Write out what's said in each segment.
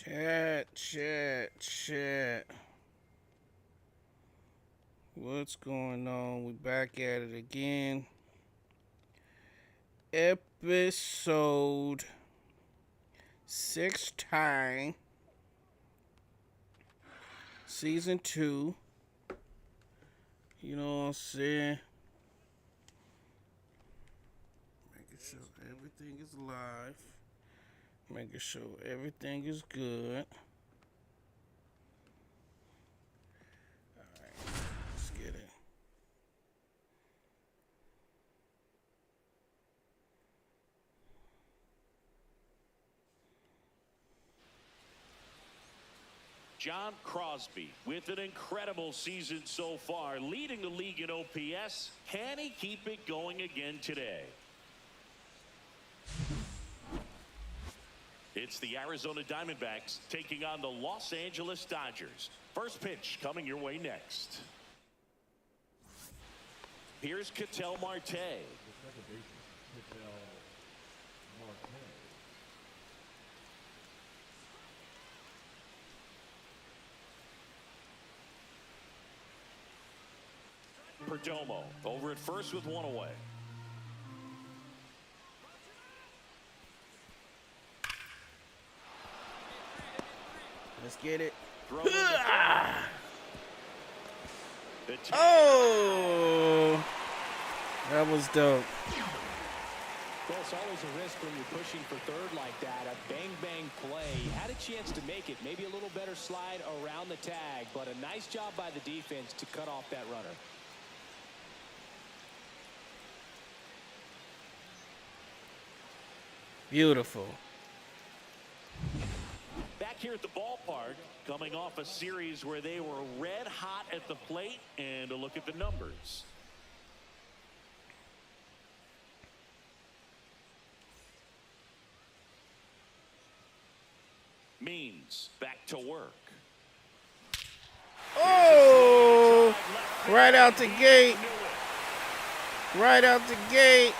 Chat. What's going on? We back at it again. Episode 16, season 2. You know what I'm saying? Making sure everything is live. Making sure everything is good. Alright, let's get it. John Crosby with an incredible season so far, leading the league in OPS. Can he keep it going again today? It's the Arizona Diamondbacks taking on the Los Angeles Dodgers. First pitch coming your way next. Here's Ketel Marte. Perdomo over at first with one away. Let's get it. Oh, that was dope. Well, it's always a risk when you're pushing for third like that. A bang play. He had a chance to make it. Maybe a little better slide around the tag, but a nice job by the defense to cut off that runner. Beautiful. Back here at the ballpark, coming off a series where they were red hot at the plate, and a look at the numbers. Means back to work. Oh, right out the gate. Right out the gate.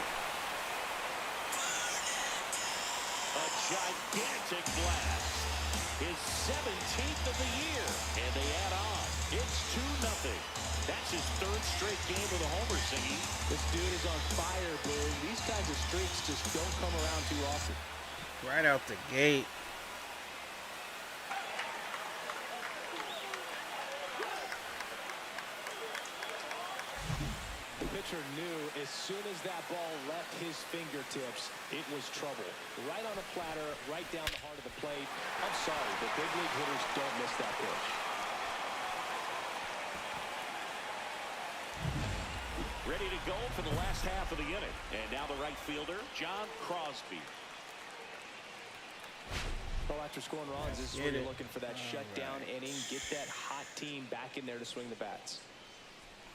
A gigantic blast. His 17th of the year. And they add on. It's 2-0. That's his third straight game with a homer, Singy. This dude is on fire, Boone. These kinds of streaks just don't come around too often. Right out the gate. The pitcher knew as soon as that ball left his fingertips, it was trouble. Right on a platter, right down the heart of the plate. I'm sorry, but big league hitters don't miss that pitch. Ready to go for the last half of the inning. And now the right fielder, John Crosby. Well, after scoring runs, this is where you're looking for that shutdown inning. Get that hot team back in there to swing the bats.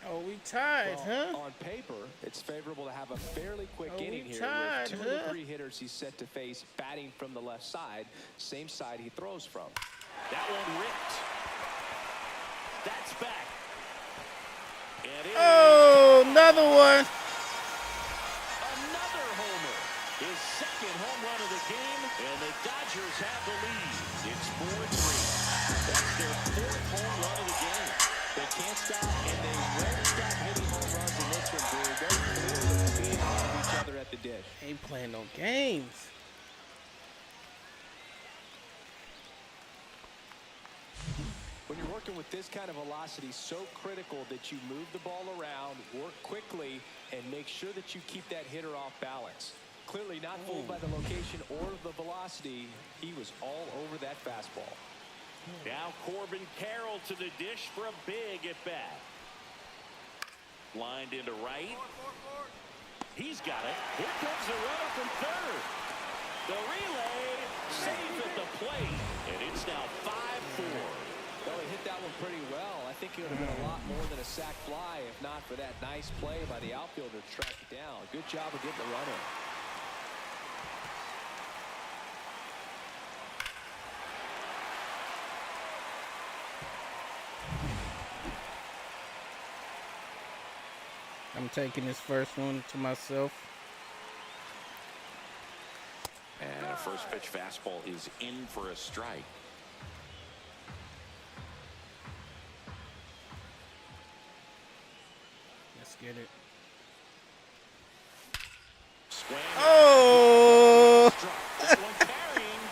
Oh, we tied, huh? On paper, it's favorable to have a fairly quick inning here tied, with 2 of the 3 hitters he's set to face batting from the left side, same side he throws from. That one ripped. That's back. And Another one. Another homer. His second home run of the game, and the Dodgers have the lead. It's 4-3. That's their 4th home run of the game. They can't stop, and they won't stop hitting home runs in this one, dude. They're clearly feeding off each other at the dish. Ain't playing no games. When you're working with this kind of velocity, so critical that you move the ball around, work quickly, and make sure that you keep that hitter off balance. Clearly not fooled by the location or the velocity. He was all over that fastball. Now Corbin Carroll to the dish for a big at-bat. Lined into right. He's got it. Here comes the runner from third. The relay, safe at the plate. And it's now 5-4. Well, he hit that one pretty well. I think it would have been a lot more than a sac fly if not for that nice play by the outfielder to track it down. Good job of getting the runner. I'm taking this first one to myself. And a first pitch fastball is in for a strike. Let's get it. Swing. Oh! That one carrying.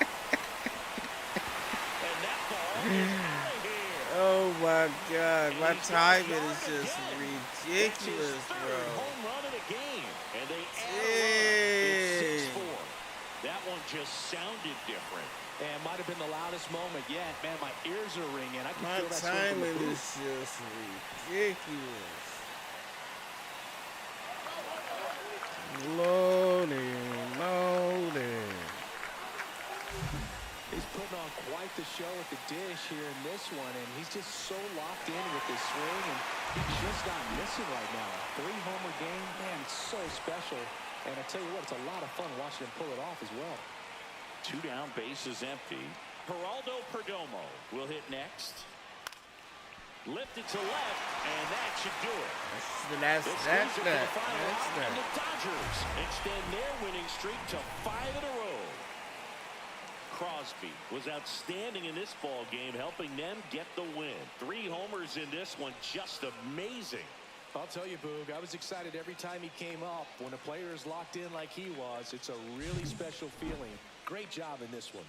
And that ball is out of here. Oh my God, And my he's timing got is yard just again. That's his ridiculous, third bro. home run of the game. And they add a run. It's 6-4. That one just sounded different. And might have been the loudest moment yet. Man, my ears are ringing. I can My feel that swing from the timing booth. is just ridiculous. Loading, loading. He's putting on quite the show at the dish here in this one, and he's just so locked in with this swing, and he's just not missing right now. 3-homer game, man, it's so special. And I tell you what, it's a lot of fun watching him pull it off as well. 2 down, base is empty. Geraldo Perdomo will hit next. Lifted to left, and that should do it. That's This that. brings it to the final out, and the Dodgers extend their winning streak to 5 in a row. Crosby was outstanding in this ball game, helping them get the win. 3 homers in this one, just amazing. I'll tell you, Boog, I was excited every time he came up. When a player is locked in like he was, it's a really special feeling. Great job in this one.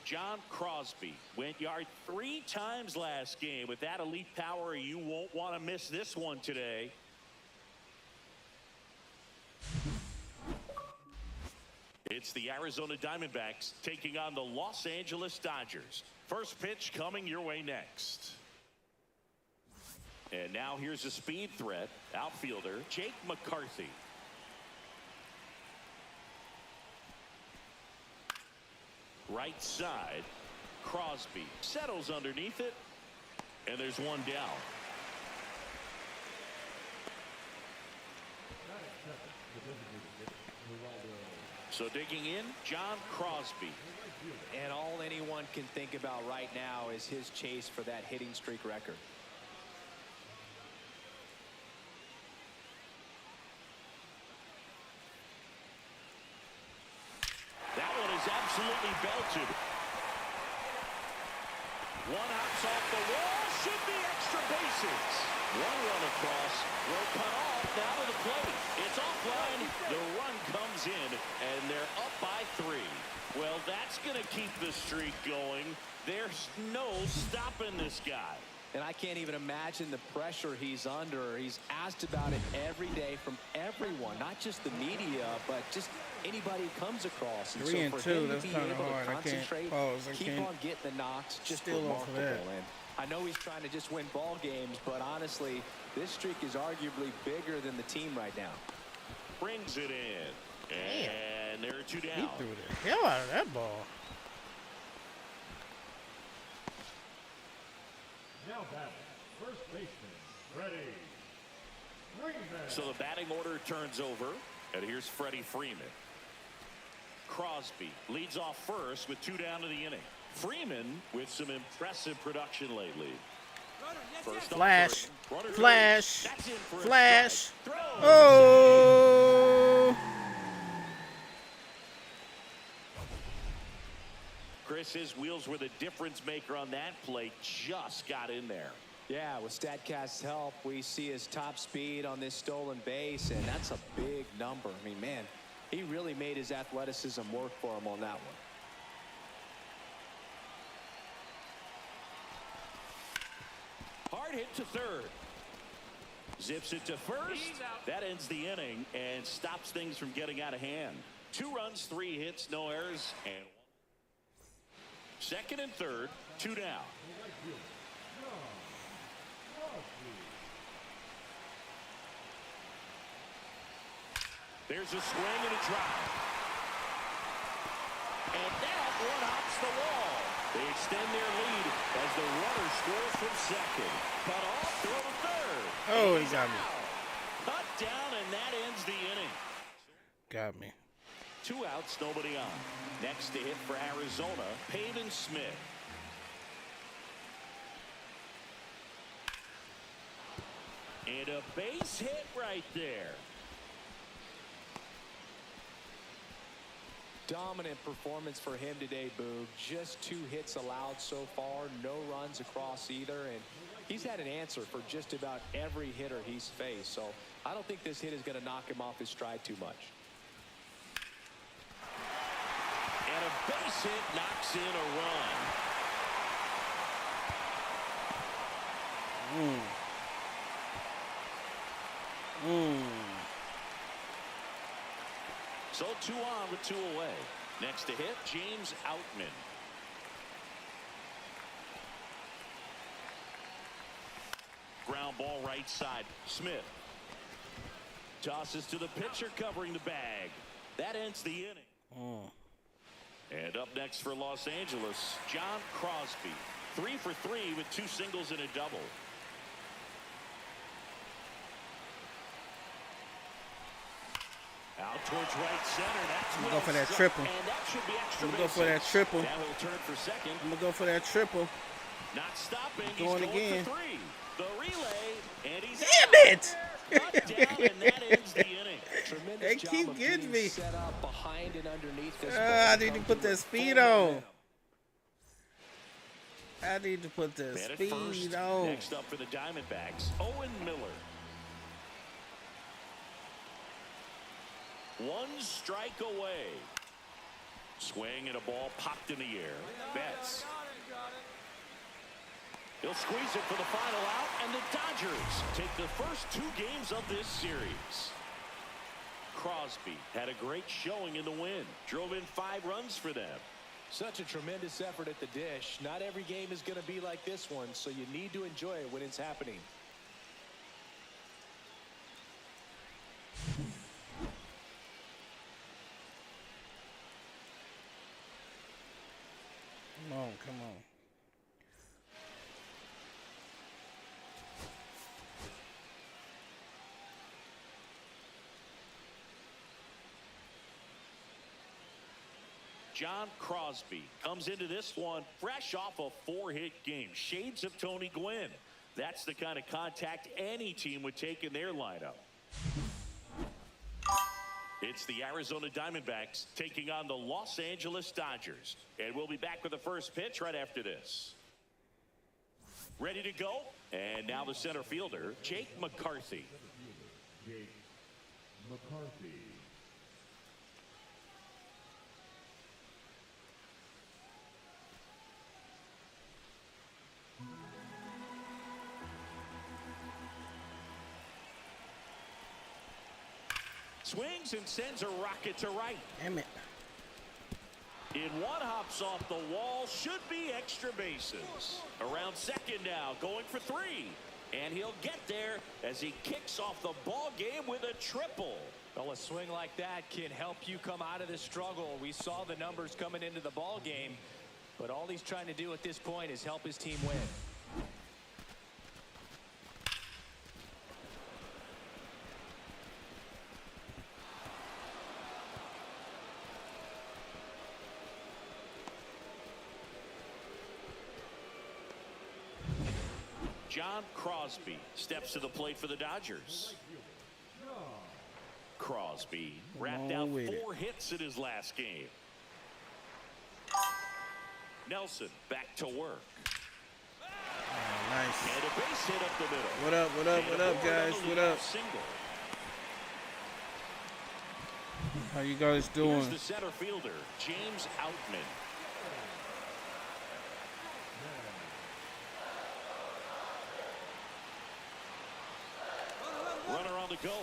John Crosby went yard 3 times last game. With that elite power, you won't want to miss this one today. It's the Arizona Diamondbacks taking on the Los Angeles Dodgers. First pitch coming your way next. And now here's a speed threat. Outfielder Jake McCarthy. Right side, Crosby settles underneath it, and there's one down. So digging in, John Crosby. And all anyone can think about right now is his chase for that hitting streak record. That one is absolutely belted. One hops off the wall, should be extra bases. One run across, will cut off, now to the plate. It's offline, the run comes in, and they're up by 3. Well, that's going to keep the streak going. There's no stopping this guy. And I can't even imagine the pressure he's under. He's asked about it every day from everyone, not just the media, but just anybody he comes across. And 3 and for 2, him to that's be kind of able to hard. I can't concentrate, pause. I keep can't on getting the knocks, just steal off of remarkable. that. And I know he's trying to just win ball games, but honestly, this streak is arguably bigger than the team right now. Brings it in. And there are 2 down. He threw the hell out of that ball. Now batting, first baseman, Freddie Freeman. So the batting order turns over, and here's Freddie Freeman. Crosby leads off first with 2 down to the inning. Freeman with some impressive production lately. First Flash, flash, That's in for a flash. strike. Throw. Oh! Chris, his wheels were the difference maker on that play. Just got in there. Yeah, with StatCast's help, we see his top speed on this stolen base, and that's a big number. I mean, man, he really made his athleticism work for him on that one. Hard hit to third. Zips it to first. That ends the inning and stops things from getting out of hand. 2 runs, 3 hits, no errors, and 1. Second and third, 2 down. There's a swing and a drop. And that one hops the wall. They extend their lead as the runner scores from second. Cut off, throw to third. Oh, he got me. Cut down, and that ends the inning. Got me. 2 outs, nobody on. Next to hit for Arizona, Pavin Smith. And a base hit right there. Dominant performance for him today, Boog. Just 2 hits allowed so far, no runs across either, and he's had an answer for just about every hitter he's faced. So I don't think this hit is going to knock him off his stride too much. And a base hit knocks in a run. So 2 on with 2 away. Next to hit, James Outman. Ground ball right side. Smith tosses to the pitcher covering the bag. That ends the inning. And up next for Los Angeles, John Crosby. 3 for 3 with 2 singles and a double. Out towards right center. That's I'm gonna go for that triple. And that should be extra. I'm gonna go for that triple. Now he'll turn for second. I'm gonna go for that triple. Not stopping. Going He's again. For 3. The relay, and he's Damn it! down, and that ends the inning. Tremendous They job keep of getting being me. set up behind and underneath this I ball. need to put that Comes speed full on. momentum. I need to put the Man at speed first. on. Next up for the Diamondbacks, Owen Miller. 1 strike away. Swing and a ball popped in the air. Betts. He'll squeeze it for the final out, and the Dodgers take the first 2 games of this series. Crosby had a great showing in the win. Drove in 5 runs for them. Such a tremendous effort at the dish. Not every game is going to be like this one, so you need to enjoy it when it's happening. Come on, come on. John Crosby comes into this one fresh off a 4-hit game. Shades of Tony Gwynn. That's the kind of contact any team would take in their lineup. It's the Arizona Diamondbacks taking on the Los Angeles Dodgers. And we'll be back with the first pitch right after this. Ready to go? And now the center fielder, Jake McCarthy. Jake McCarthy. Swings and sends a rocket to right. Damn it. In one, hops off the wall, should be extra bases. Around second now, going for 3. And he'll get there as he kicks off the ball game with a triple. Well, a swing like that can help you come out of the struggle. We saw the numbers coming into the ball game, but all he's trying to do at this point is help his team win. John Crosby steps to the plate for the Dodgers. Crosby wrapped out 4 hits in his last game. Nelson back to work. Oh, nice. And a base hit up the middle. What up, what up, what up, guys? What up? Single. How you guys doing? Here's the center fielder, James Outman. Runner on the go.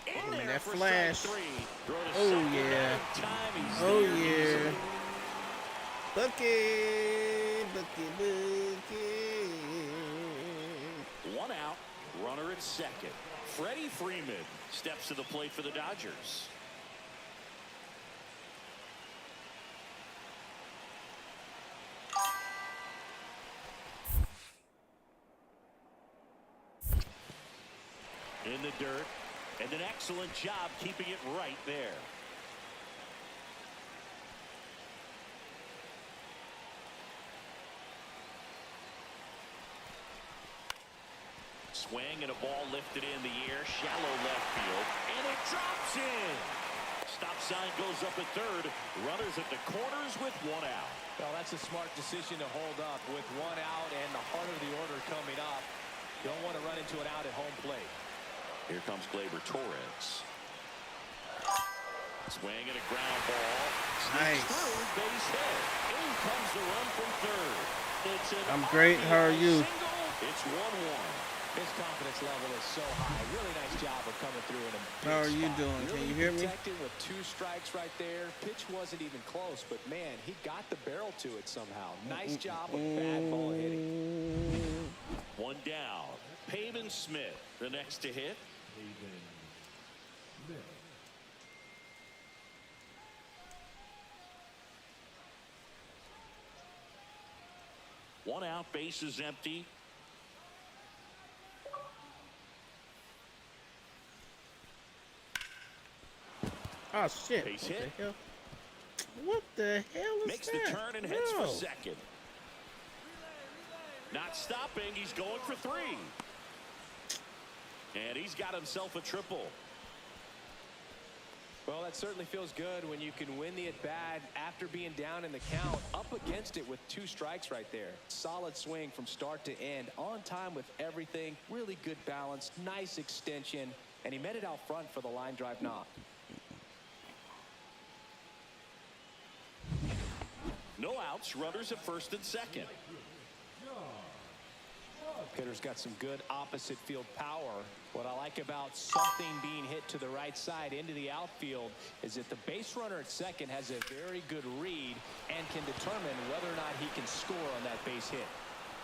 In there that for flash. strike 3. Oh, yeah. Oh, yeah. Bucket, bucket, bucket. 1 out. Runner at second. Freddie Freeman steps to the plate for the Dodgers. In the dirt, and an excellent job keeping it right there. swing and a ball lifted in the air, shallow left field, and it drops in. Stop sign goes up at third. Runners at the corners with one out. Well, that's a smart decision to hold up with one out and the heart of the order coming up. Don't want to run into an out at home plate. Here comes Gleyber Torres. Swing and a ground ball. Nice. Through, base hit. In comes the run from third. It's an I'm great. How are you? single. It's 1-1. His confidence level is so high. Really nice job of coming through in a big How are you spot. doing? Can Really you hear me? protected with 2 strikes right there. Pitch wasn't even close, but man, he got the barrel to it somehow. Nice job of bad ball hitting. One down. Pavin Smith, the next to hit. Haven Smith. One out, base is empty. Oh shit! Base What hit. the hell? What the hell is Makes that? the turn and heads for No. second. Not stopping. He's going for 3. And he's got himself a triple. Well, that certainly feels good when you can win the at-bat after being down in the count, up against it with 2 strikes right there. Solid swing from start to end, on time with everything, really good balance, nice extension, and he met it out front for the line drive knock. No outs. Runners at first and second. Hitter's got some good opposite field power. What I like about something being hit to the right side into the outfield is that the base runner at second has a very good read and can determine whether or not he can score on that base hit.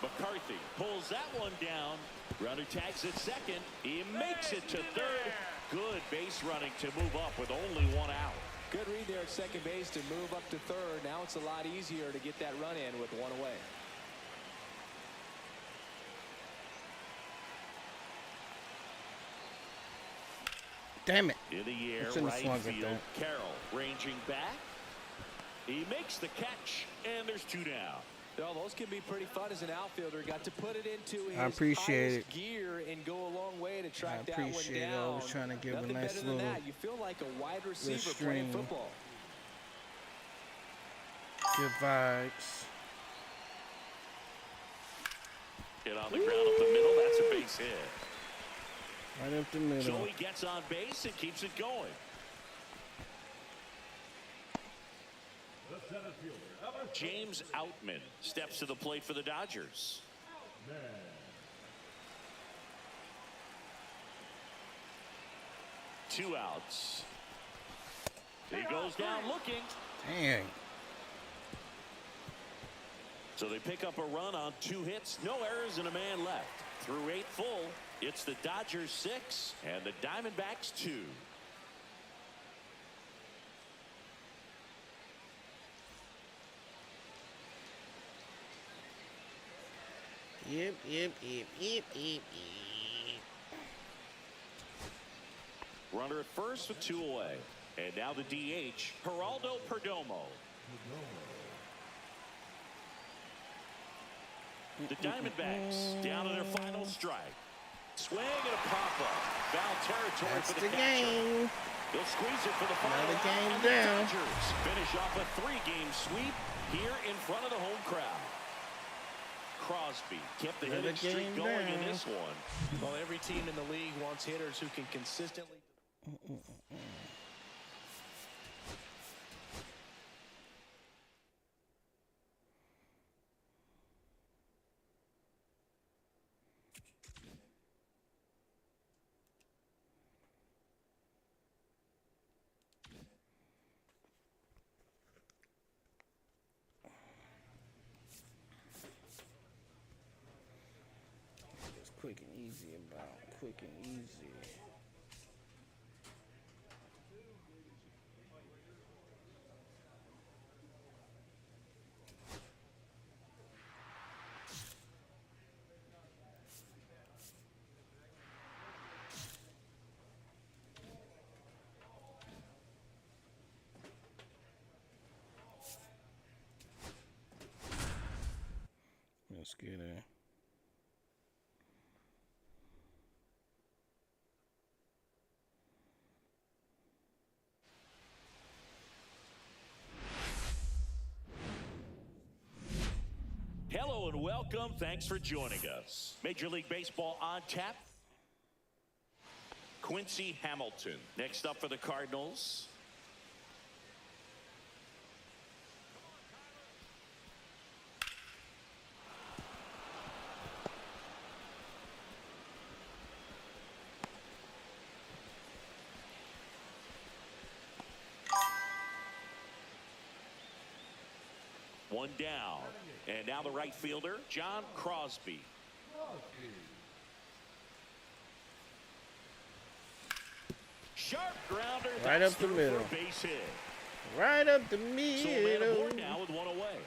McCarthy pulls that one down. Runner tags at second. He makes it to third. Good base running to move up with only 1 out. Good read there at second base to move up to third. Now it's a lot easier to get that run in with 1 away. Damn it! In the air, shouldn't have right swung at field. that. Carroll ranging back. He makes the catch, and there's 2 down. Well, those can be pretty fun as an outfielder. Got to put it into his I appreciate highest gear and go a long way to track that one appreciate it. down. Always trying to give a Nothing nice better than little- that. You feel like a wide receiver playing stream. football. Good vibes. Hit on the ground up the middle. That's a base hit. Right up the middle. So he gets on base and keeps it going. The center fielder, number James Outman steps to the plate for the Dodgers. man. 2 outs. He goes down looking. Dang. So they pick up a run on 2 hits, no errors, and a man left. Through 8 full, it's the Dodgers 6 and the Diamondbacks 2. Yep. Runner at first with 2 away. And now the DH, Geraldo Perdomo. The Diamondbacks down to their final strike. Swing and a pop-up. Foul territory That's for the the catcher. game. They'll squeeze it for the final Another out, game and the down. Dodgers finish off a 3-game sweep here in front of the home crowd. Crosby kept the Another hitting streak game going in down. this one. Well, every team in the league wants hitters who can consistently. It's quick and easy about quick and easy. Let's get it. and welcome. Thanks for joining us. Major League Baseball on tap. Quincy Hamilton next up for the Cardinals. One down. And now the right fielder, John Crosby. Sharp grounder. Right up the through middle. for a base hit. Right up the So a man middle. aboard now with one away.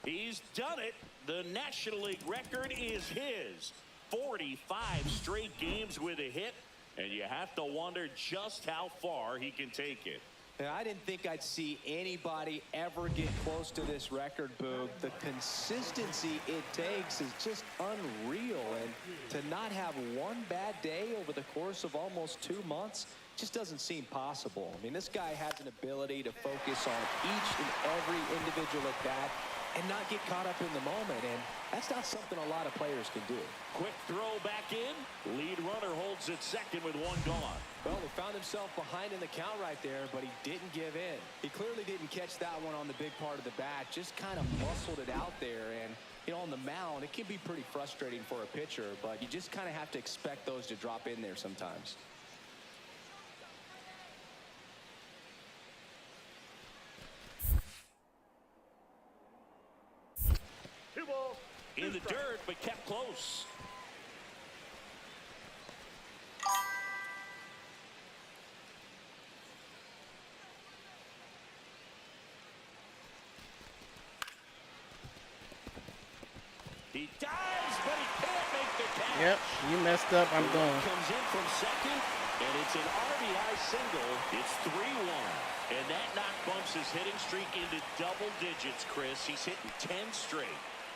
He's done it. The National League record is his. 45 straight games with a hit. And you have to wonder just how far he can take it. Yeah, I didn't think I'd see anybody ever get close to this record, Boog. The consistency it takes is just unreal. And to not have one bad day over the course of almost 2 months just doesn't seem possible. I mean, this guy has an ability to focus on each and every individual at bat and not get caught up in the moment. And that's not something a lot of players can do. Quick throw back in. Lead runner holds it second with one gone. Well, he found himself behind in the count right there, but he didn't give in. He clearly didn't catch that one on the big part of the bat, just kind of muscled it out there. And, you know, on the mound, it can be pretty frustrating for a pitcher, but you just kind of have to expect those to drop in there sometimes. In the dirt, but kept close. He dives, but he can't make the catch. Yep, you messed up. I'm going. Comes in from second, and it's an RBI single. It's 3-1. And that knock bumps his hitting streak into double digits, Chris. He's hitting 10 straight.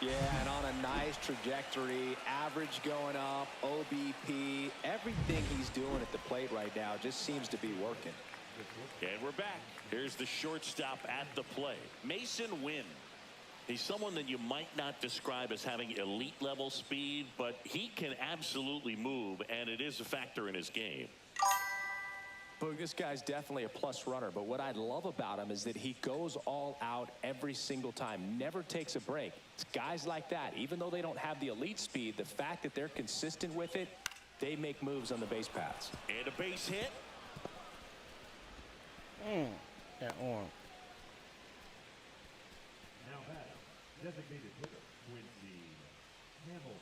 Yeah, and on a nice trajectory, average going up, OBP, everything he's doing at the plate right now just seems to be working. And we're back. Here's the shortstop at the plate, Mason Wynn. He's someone that you might not describe as having elite level speed, but he can absolutely move, and it is a factor in his game. Boog, this guy's definitely a plus runner, but what I love about him is that he goes all out every single time, never takes a break. It's guys like that, even though they don't have the elite speed, the fact that they're consistent with it, they make moves on the base paths. And a base hit. That arm. Now batting, designated hitter, Quincy Hamilton.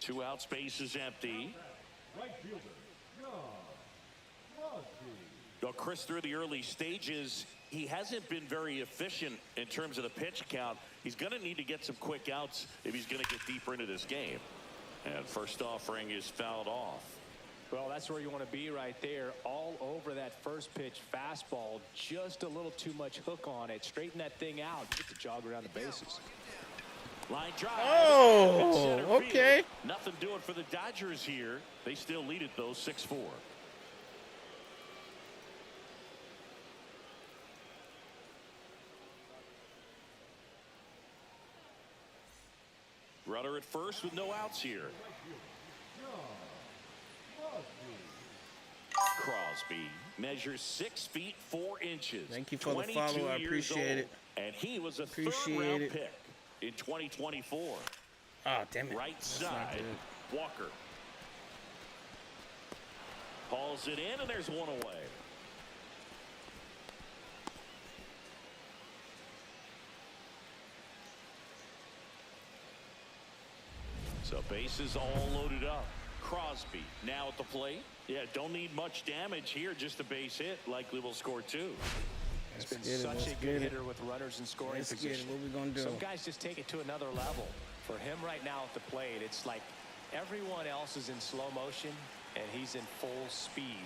2 outs, base is empty. Right fielder, John Crosby. Well, Chris, through the early stages, he hasn't been very efficient in terms of the pitch count. He's going to need to get some quick outs if he's going to get deeper into this game. And first offering is fouled off. Well, that's where you want to be right there, all over that first pitch fastball, just a little too much hook on it. Straighten that thing out, get the jog around the bases. Line drive. Oh, okay. Nothing doing for the Dodgers here. They still lead it, though, 6-4. Runner at first with no outs here. Crosby measures 6 feet 4 inches. Thank you for the follow. I appreciate it. And he was a Appreciate third-round it. pick in 2024. Oh, damn it. Right That's not side, good. Walker. Hauls it in, and there's one away. So bases all loaded up. Crosby now at the plate. Yeah, don't need much damage here, just a base hit. Likely will score 2. He's been Let's get it, such let's a get good it. hitter with runners in scoring Let's get it. position. What we gonna do? Some guys just take it to another level. For him right now at the plate, it's like everyone else is in slow motion and he's in full speed.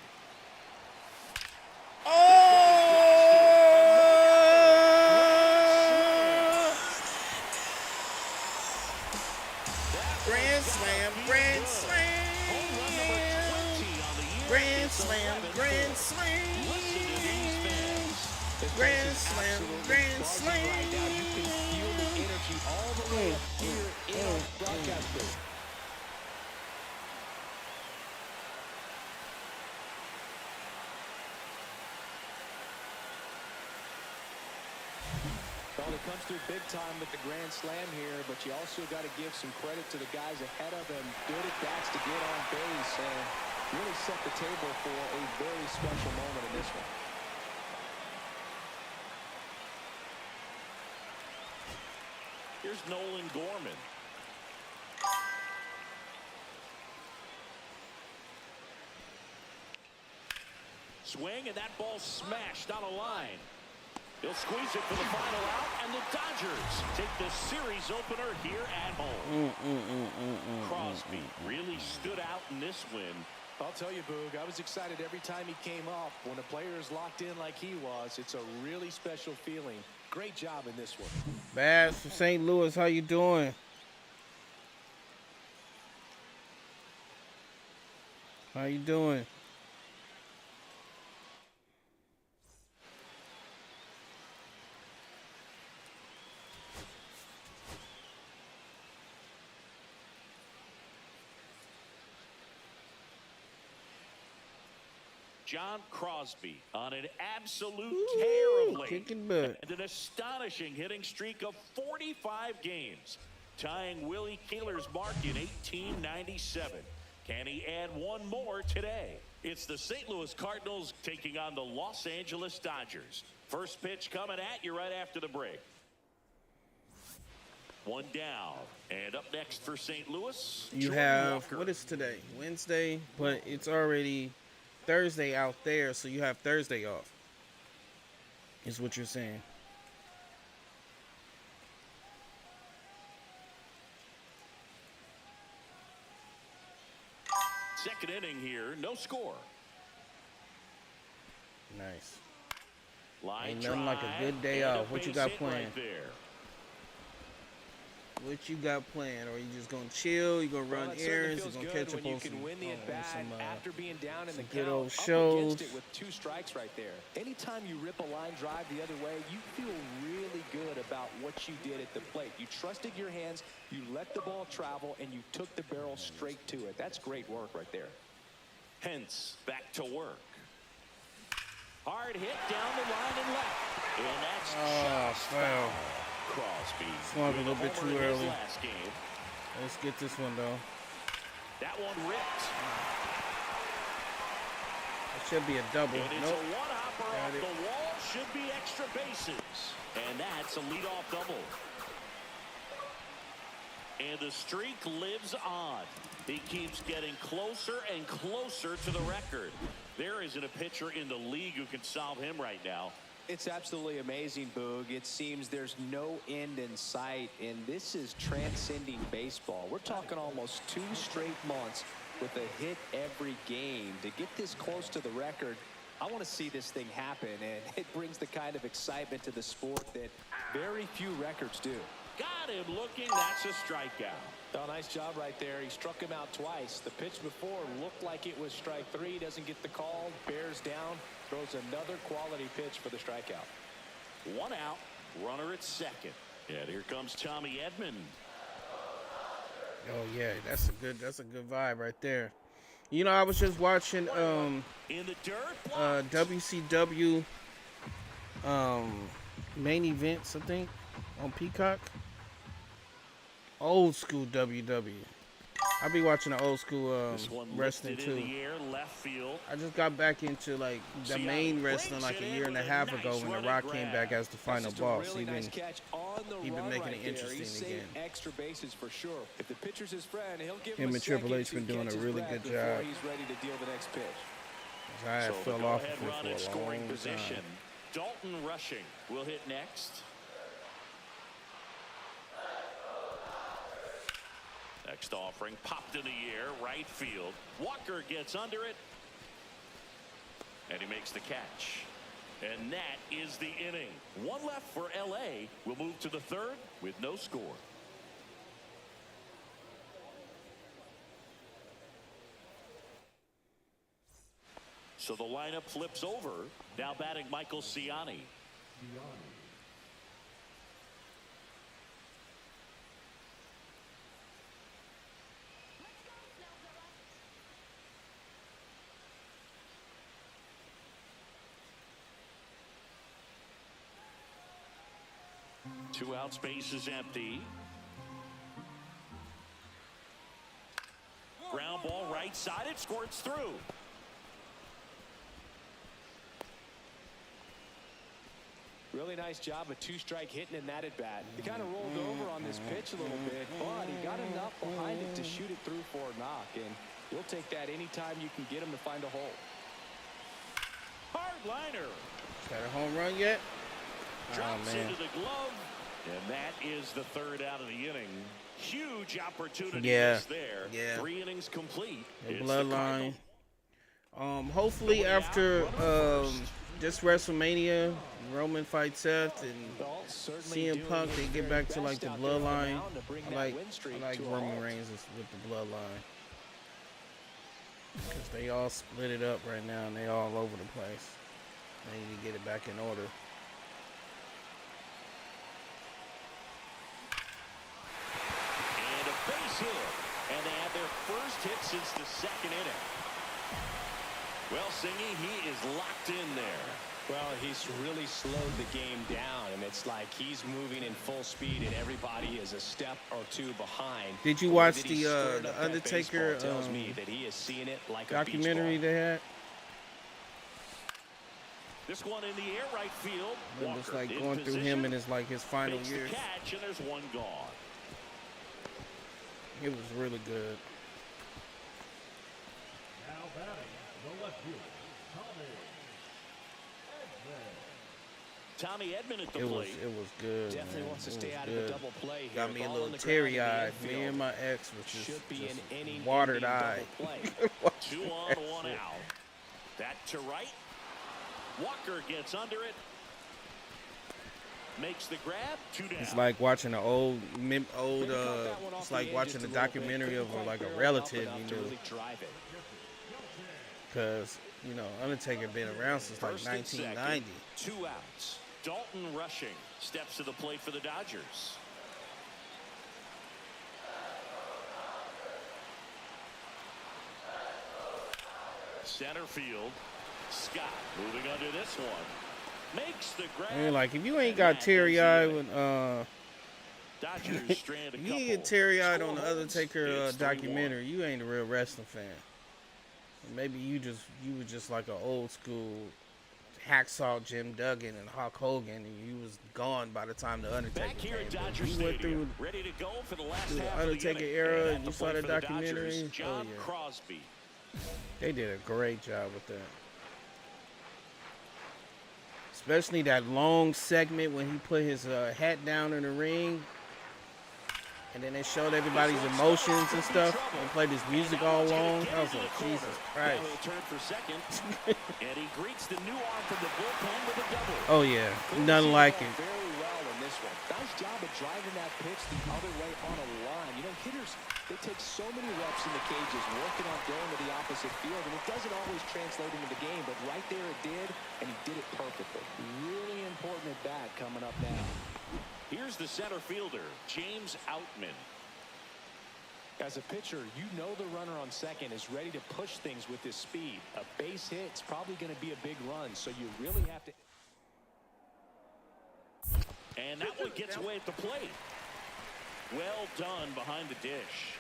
Grand slam, grand slam. Grand slam, grand slam. Listen to these fans. Grand slam, grand slam. Right now, you can feel the energy all the way up here in our broadcast booth. Well, it comes through big time with the grand slam here, but you also got to give some credit to the guys ahead of him. Good at bats to get on base and really set the table for a very special moment in this one. Here's Nolan Gorman. Swing, and that ball smashed down a line. He'll squeeze it for the final out, and the Dodgers take the series opener here at home. Crosby really stood out in this win. I'll tell you, Boog, I was excited every time he came up. When a player is locked in like he was, it's a really special feeling. Great job in this one. Bass from St. Louis, how you doing? How you doing? John Crosby on an absolute tear of late, kicking butt. and an astonishing hitting streak of 45 games, tying Willie Keeler's mark in 1897. Can he add one more today? It's the St. Louis Cardinals taking on the Los Angeles Dodgers. First pitch coming at you right after the break. One down, and up next for St. Louis, You Jordan have, Walker. what is today? Wednesday, but it's already Thursday out there, so you have Thursday off, is what you're saying. Second inning here, no score. Nice. Line Ain't nothing like a drive, good day and a off. What you base got hit planned? right there. What you got planned? Or you just gonna chill? You gonna run Well, it certainly errands? You feels gonna good catch when up you on can some, win the at-bat after being down in the good count, old up shows. against it with 2 strikes right there. Anytime you rip a line drive the other way, you feel really good about what you did at the plate. You trusted your hands, you let the ball travel, and you took the barrel straight to it. That's great work right there. Hence, back to work. Hard hit down the line and left. And that's just foul. foul. Crosby Swung a with little bit homer too in his early. last game. Let's get this one though. That one ripped. It should be a double. And it's Nope. a one-hopper Got off it. the wall. Should be extra bases. And that's a leadoff double. And the streak lives on. He keeps getting closer and closer to the record. There isn't a pitcher in the league who can solve him right now. It's absolutely amazing, Boog. It seems there's no end in sight, and this is transcending baseball. We're talking almost 2 straight months with a hit every game. To get this close to the record, I want to see this thing happen, and it brings the kind of excitement to the sport that very few records do. Got him looking. That's a strikeout. Oh, nice job right there. He struck him out twice. The pitch before looked like it was strike 3. Doesn't get the call. Bears down. Throws another quality pitch for the strikeout. One out. Runner at second. And here comes Tommy Edman. Oh yeah, that's a good vibe right there. You know, I was just watching In the dirt. WCW main events, I think, on Peacock. Old school WW. I be watching the old school This one wrestling lifted in too. the air, left field. I just got back into like the main wrestling like a year and a half ago when The Rock came back as the final That's just boss. a really nice catch on the he been run making right it there. interesting He saved again. extra bases for sure. If the pitcher's his friend, he'll give Him him a and Triple second H been to doing catch a his really breath good before job. he's ready to deal the next pitch. I So fell the off go-ahead of run it in for a scoring long position. time. Dalton rushing will hit next. Next offering popped in the air, right field. Walker gets under it, and he makes the catch. And that is the inning. One left for LA. We'll move to the third with no score. So the lineup flips over. Now batting Michael Ciani. Gianni. Two out, space is empty. Ground ball right side, it squirts through. Really nice job of two-strike hitting in that at-bat. He kind of rolled over on this pitch a little bit, but he got enough behind it to shoot it through for a knock, and you'll take that anytime you can get him to find a hole. Hard liner. Is that a home run yet? Drops Oh, man. into the glove, and that is the third out of the inning. Huge opportunity Yeah. there. Yeah. 3 innings complete. The It's bloodline. Cardinals. Hopefully after this WrestleMania, Roman fights Seth and Well, certainly CM doing Punk, they his get very back to like best the out there on the bloodline. mound to bring I that like win streak I like to a Roman halt. Reigns with the bloodline. Because they all split it up right now and they all over the place. They need to get it back in order. And a base hit. And they had their first hit since the second inning. Well, Singy, he is locked in there. Well, he's really slowed the game down, and it's like he's moving in full speed, and everybody is a step or two behind. Did you The way watch that he the stirred up that Undertaker baseball tells me that he is seeing it like a beach documentary ball. they had? This one in the air right field. It was Walker like in going through position, him and his like his final makes years. the catch, and there's one gone. It was really good. Now batting, the left fielder, Tommy Edman. Tommy Edman at the It was plate. good. Definitely man. wants to It stay was out good. of the double play here. Got me a Ball little on the ground in the teary-eyed. Me infield. and my ex was Should be just an inning watered ending eyed. double play. 2 on, 1 out. That to right. Walker gets under it. Makes the grab. 2 down. It's like watching an old. Maybe caught that one off It's the like edge watching just a little bit. documentary Couldn't of quite like a barrel relative up you enough to knew. really drive it. Because Undertaker been around since like First and second, 1990. 2 outs. Dalton rushing. Steps to the plate for the Dodgers. Center field. Scott moving under this one. Makes the grab. I mean, like if you ain't And got that teary goes eyed in. when Dodgers strand a if you couple. get teary eyed Score on the holds. Undertaker It's 3-1. documentary, you ain't a real wrestling fan. Maybe you were just like an old school Hacksaw Jim Duggan and Hulk Hogan, and you was gone by the time the Undertaker Back here came. at But Dodger you went Stadium, through ready to go for the last through the half of the Undertaker inning. era, at and the you saw plate the for the documentary. Dodgers, Oh, John yeah. Crosby. They did a great job with that. Especially that long segment when he put his hat down in the ring. And then they showed everybody's emotions and stuff and played his music all along. I was like, Jesus Christ. Now he'll turn for second, and he greets the new arm from the bullpen with a double. Oh, yeah. Nothing like it. Very well in this one. Nice job of driving that pitch the other way on a line. You know, hitters, they take so many reps in the cages, working on going to the opposite field, and it doesn't always translate into the game, but right there it did, and he did it perfectly. Really important at bat coming up now. Here's the center fielder, James Outman. As a pitcher, you know the runner on second is ready to push things with his speed. A base hit's probably going to be a big run, so you really have to. And that one gets away at the plate. Well done behind the dish.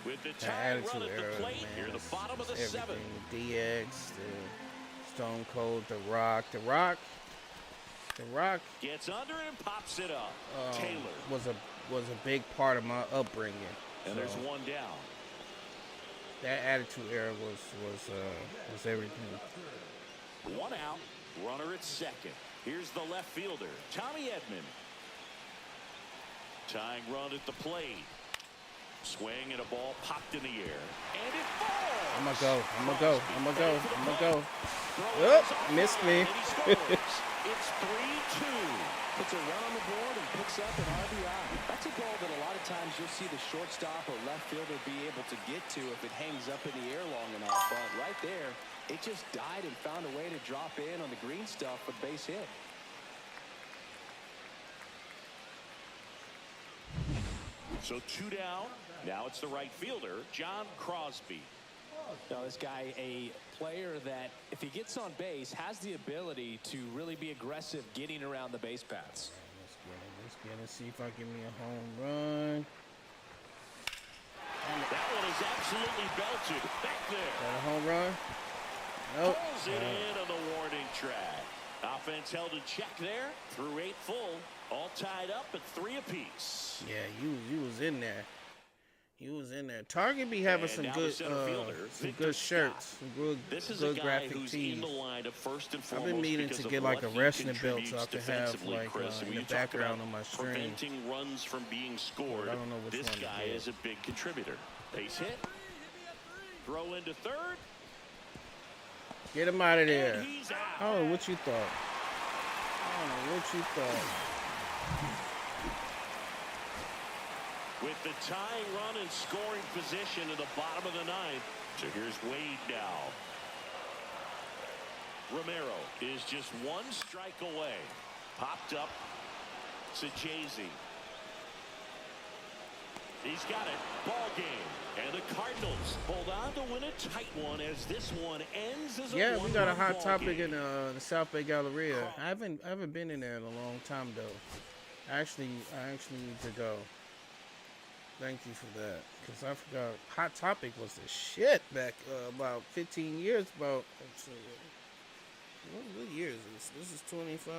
With the That tying run attitude at era, the plate, man. near the it's- bottom of the it's seventh. everything. DX, the Stone Cold, The Rock. The Rock Gets under and pops it up. Taylor. was a big part of my upbringing. And So there's one down. that attitude era was everything. 1 out. Runner at second. Here's the left fielder, Tommy Edman. Tying run at the plate. Swing and a ball popped in the air. And it falls. I'm gonna go. Throw Oh, is off missed line, me. and he scores. It's 3-2. Puts a run on the board and picks up an RBI. That's a ball that a lot of times you'll see the shortstop or left fielder be able to get to if it hangs up in the air long enough. But right there, It just died and found a way to drop in on the green stuff with base hit. So 2 down. Now it's the right fielder, John Crosby. Now this guy, a player that if he gets on base has the ability to really be aggressive getting around the base paths. Let's get it. See if I give me a home run. That one is absolutely belted back there. Got a home run? Nope. Pulls it in on the warning track. Offense held in check there through 8 full. All tied up at 3 apiece. Yeah, you was in there. You was in there. Target be having some good shirts, some good graphic tees. In the line of first and I've been meaning to get like a wrestling belt so I can have like in the background on my stream. Preventing runs from being scored. I don't know which this one guy is a big contributor. Base hit. Throw into third. Get him out of there. And he's out. I don't know what you thought. I don't know what you thought. With the tying run and scoring position in the bottom of the 9th. So here's Wade now. Romero is just 1 strike away. Popped up. Sajazi. He's got it. Ball game. And the Cardinals hold on to win a tight one as this one ends as a Yeah, we got a hot topic game. in the South Bay Galleria. I haven't been in there in a long time though. I actually need to go. Thank you for that, because I forgot. Hot Topic was the shit back about 15 years. About what year is this? This is 25.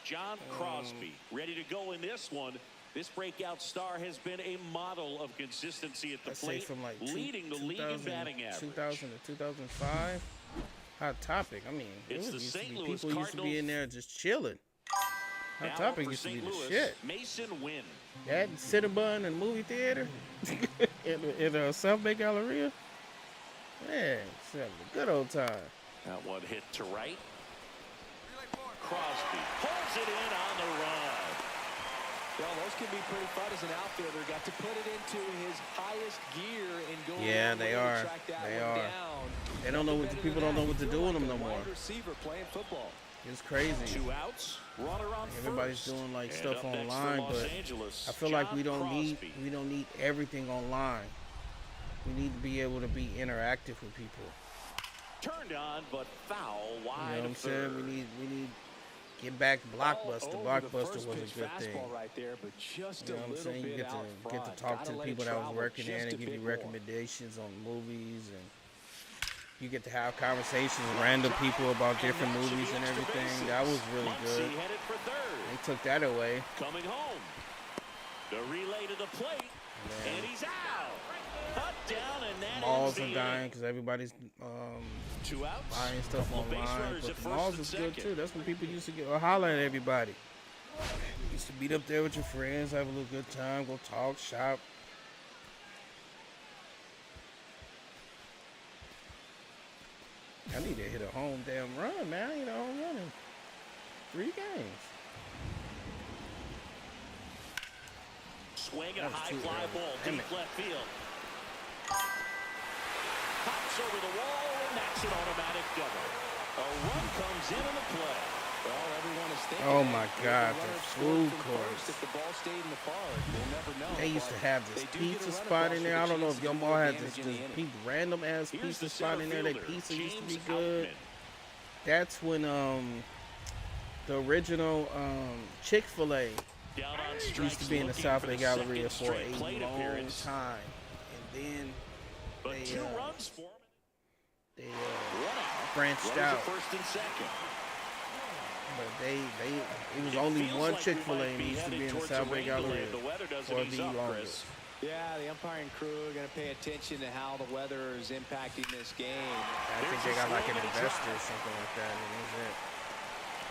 John Crosby ready to go in this one. This breakout star has been a model of consistency at the plate, from like leading the league in batting average. 2000 to 2005. Hot Topic. I mean, It's the St. Louis people used to be in there just chilling. Hot Now Topic for used to be St. the Louis, shit. Mason Wynn. That and Cinnabon and movie theater in the South Bay Galleria. Man, it's having a good old time. That one hit to right. Crosby pulls it in on the run. Well, those can be pretty fun as an outfielder. Got to put it into his highest gear and go. Yeah, they are. They are. They don't know what the people don't know what to do with them no more. Receiver playing football. It's crazy. 2 outs. Runner on Everybody's first. doing like And stuff up next for online, Los but Angeles, I feel like we John don't Crosby. need everything online. We need to be able to be interactive with people. Turned on, but foul You wide. know what I'm of saying? third. We need get back Blockbuster. Blockbuster was a good thing. Right there, but just You know what I'm saying? You get to talk to people that was working there and they give you recommendations on movies, and you get to have conversations with random people about different movies and everything. That was really good. Muncy headed for third. They took that away. Coming home. The relay to the plate. And he's out. Cut down, and that Malls ends are the dying inning. because everybody's 2 outs. buying stuff Couple base online. runners But at the first malls and is good second. too. That's when people used to get or holler at everybody. Used to meet up there with your friends, have a little good time, go talk, shop. I need to hit a home damn run, man. I need a home run in 3 games. Swing and a That was high too fly early. ball Damn deep it. left field. Pops over the wall, and that's an automatic double. A run comes in the play. Well, everyone is thinking. Oh that my if God, the runner the scored food from courts. first, if the ball stayed in the park, we'll never know. They used to But have this they do get a pizza run spot across in with there. a I don't know chance if to your do mall had damage this in the inning. random ass Here's pizza the spot in there. That center pizza fielder, used to be James good. Outman. That's when the original Chick-fil-A Down on used strikes, to be in the looking South for Bay the Galleria second for straight a plate long appearance. time, and then But they 2 runs for him. they One out. branched Runners at out. first and second. But it was only Feels one like we Chick-fil-A might and be it used to headed be in the towards South a Bay rain delay Galleria if the weather doesn't for ease the up, longest. Chris. Yeah, the umpiring crew are going to pay attention to how the weather is impacting this game. I think they got like an investor or something like that. And that's it.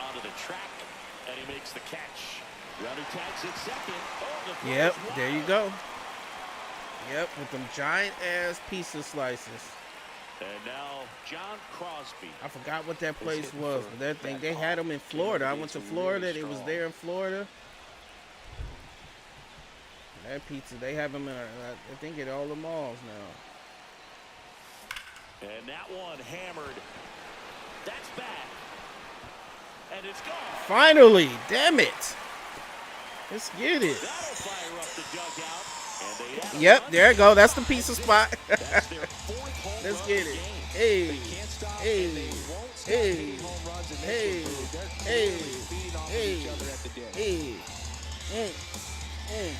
Onto the track, and he makes the catch. Runner tags at second. Oh, the throw Yep, is there you wide. go. Yep, with them giant ass pizza slices. And now John Crosby. I forgot what that place hitting was, for but that thing that they had them in Florida. I went to It's Florida. really It was strong. there in Florida. That pizza, they have them in, I think, at all the malls now. And that one hammered. That's back. And it's gone. Finally, damn it. Let's get it. That'll fire up the dugout. And they have a Yep, run. there it go. That's the pizza spot. That's their fourth home Let's run get of the it. game. Hey, They can't stop, hey, and they won't stop hey, hitting home runs in this hey, one, dude. They're hey, clearly feeding off of hey, each other at the dish. hey.